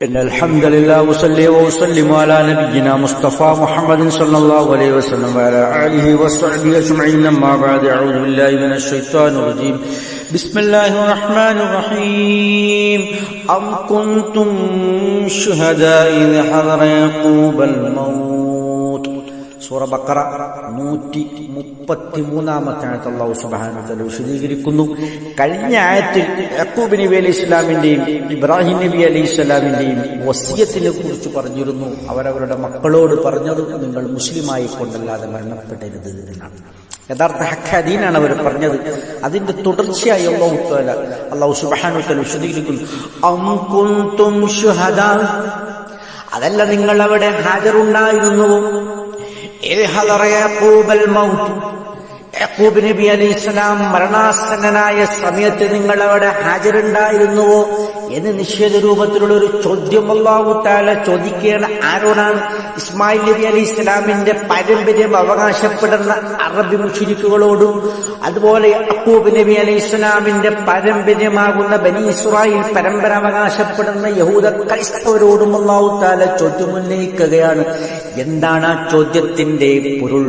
إن الحمد لله وصلي وسلم على نبينا مصطفى محمد صلى الله عليه وسلم وعلى آله وصحبه أجمعين. أما بعد، أعوذ بالله من الشيطان الرجيم. بسم الله الرحمن الرحيم. أم كنتم شهداء إذ حضر يعقوب الموت. സൂറ ബഖറ 133-ാമത്തെ ആയത്ത് അല്ലാഹു സുബ്ഹാനഹു വ തആല വിശദീകരിക്കുന്നു. കഴിഞ്ഞ ആയത്തിൽ യാക്കൂബ് നബി അലൈഹി ഇസ്ലാമിന്റെയും ഇബ്രാഹിം നബി അലൈഹി ഇസ്ലാമിന്റെയും വസിയത്തിനെ കുറിച്ച് പറഞ്ഞിരുന്നു. അവരവരുടെ മക്കളോട് പറഞ്ഞത്, നിങ്ങൾ മുസ്ലിമായി കൊണ്ടല്ലാതെ മരണപ്പെടരുത് എന്നാണ്. യഥാർത്ഥ ഹഖ്ദീനാണ് അവർ പറഞ്ഞത്. അതിന്റെ തുടർച്ചയായി അല്ലാഹു സുബ്ഹാനഹു വ തആല വിശദീകരിക്കുന്നു. അം കുൻതും ശുഹദാ, അതല്ല നിങ്ങൾ അവിടെ ഹാജറുണ്ടായിരുന്നുവോ? യാക്കൂബ് നബി അലൈഹിസ്സലാം മരണാസന്നനായ സമയത്ത് നിങ്ങൾ അവിടെ ഹാജരുണ്ടായിരുന്നുവോ എന്ന് നിഷേധ രൂപത്തിലുള്ള ഒരു ചോദ്യം അല്ലാഹു തആല ചോദിക്കുകയാണ്. ആരോടാണ്? ഇസ്മായിൽ നബി അലൈഹിസ്സലാമിന്റെ പാരമ്പര്യം അവകാശപ്പെടുന്ന അറബി മുശ്രിക്കുകളോടും അതുപോലെ യാക്കൂബ് നബി അലൈഹിസ്സലാമിന്റെ പാരമ്പര്യമാകുന്ന ബനി ഇസ്രായേൽ പരമ്പര അവകാശപ്പെടുന്ന യഹൂദ ക്രൈസ്തവരോടും അല്ലാഹു തആല ചോദ്യം ഉന്നയിക്കുകയാണ്. എന്താണ് ആ ചോദ്യത്തിന്റെ പൊരുൾ?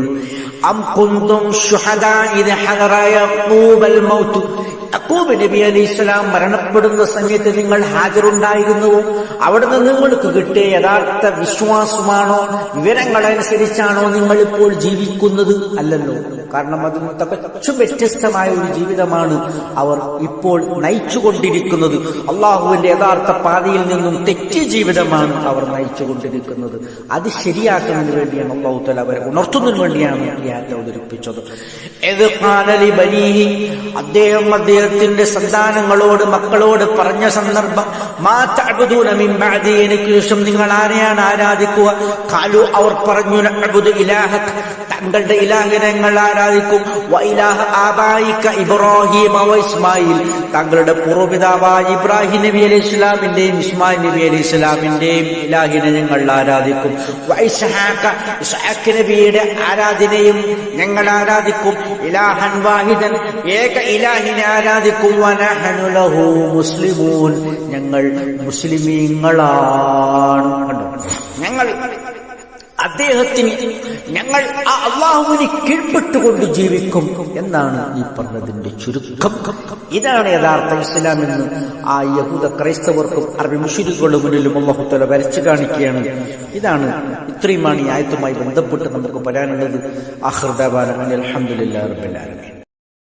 അം കുന്തും ശുഹദാ ഇദ് ഹദറ യാക്കൂബൽ മൗത്ത്. യാക്കൂബ് നബി അലൈഹിസ്സലാം മരണപ്പെടുന്ന സമയത്ത് നിങ്ങൾ ഹാജറുണ്ടായിരുന്നുവോ? അവിടുന്ന് നിങ്ങൾക്ക് കിട്ടിയ യഥാർത്ഥ വിശ്വാസമാണോ, വിവരങ്ങളനുസരിച്ചാണോ നിങ്ങൾ ഇപ്പോൾ ജീവിക്കുന്നത്? അല്ലല്ലോ. കാരണം അതിന് തികച്ചും വ്യത്യസ്തമായ ഒരു ജീവിതമാണ് അവർ ഇപ്പോൾ നയിച്ചുകൊണ്ടിരിക്കുന്നത്. അള്ളാഹുവിന്റെ യഥാർത്ഥ പാതയിൽ നിന്നും തെറ്റിയ ജീവിതമാണ് അവർ നയിച്ചുകൊണ്ടിരിക്കുന്നത്. അത് ശരിയാക്കുന്നതിന് വേണ്ടിയാണ് അല്ലാഹു തആല അവരെ ഉണർത്തുന്നതിന് വേണ്ടിയാണ് ഈ ആയത്ത് അവതരിപ്പിച്ചത്. അദ്ദേഹത്തിന്റെ സന്താനങ്ങളോട്, മക്കളോട് പറഞ്ഞ സന്ദർഭം, മാ തഅബുദൂന മിൻ ബഅദി, എനിക്ക് ശേഷം നിങ്ങൾ ആരെയാണ് ആരാധിക്കുക? ഖാലു, അവർ പറഞ്ഞു, നഅബുദു ഇലാഹക, തങ്ങളുടെ ഇലാഹിനെ ഞങ്ങൾ ആരാധിക്കും, വ ഇലാഹ ആബായിക ഇബ്രാഹിം വ ഇസ്മായിൽ, തങ്ങളുടെ പൂർവ്വപിതാവായ ഇബ്രാഹിം നബി അലൈഹി ഇസ്ലാമിന്റെയും ഇസ്മായിൽ നബി അലൈഹി ഇസ്ലാമിന്റെയും ഇലാഹിനെ ഞങ്ങൾ ആരാധിക്കും, വ ഇസ്ഹാഖ, ഇസ്ഹാഖ് നബിയുടെ ആരാധനയും ഞങ്ങൾ ആരാധിക്കും, ഇലാഹൻ വാഹിദൻ, ഏക ഇലാഹിനെ ആരാധിക്കും, വ നഹ്നു ലഹു മുസ്ലിമൂൻ, ഞങ്ങൾ മുസ്ലിമീങ്ങളാണ്. ഞങ്ങൾ അദ്ദേഹത്തിന്, ഞങ്ങൾ ആ അള്ളാഹുവിന് കീഴ്പ്പെട്ടുകൊണ്ട് ജീവിക്കും എന്നാണ് ഈ പറഞ്ഞതിന്റെ ചുരുക്കം. ഇതാണ് യഥാർത്ഥ ഇസ്ലാം എന്ന് ആ യഹൂദ ക്രൈസ്തവർക്കും അറബി മുശ്രിക്കുകളുടെ മുന്നിലും അല്ലാഹു തആല വരച്ചു കാണിക്കുകയാണ്. ഇത്രയുമാണ് ഈ ആയത്തുമായി ബന്ധപ്പെട്ട് നമുക്ക് പറയാനുള്ളത്. ആഖിറു ദഅവാനാ അൽഹംദുലില്ലാഹി റബ്ബിൽ ആലമീൻ.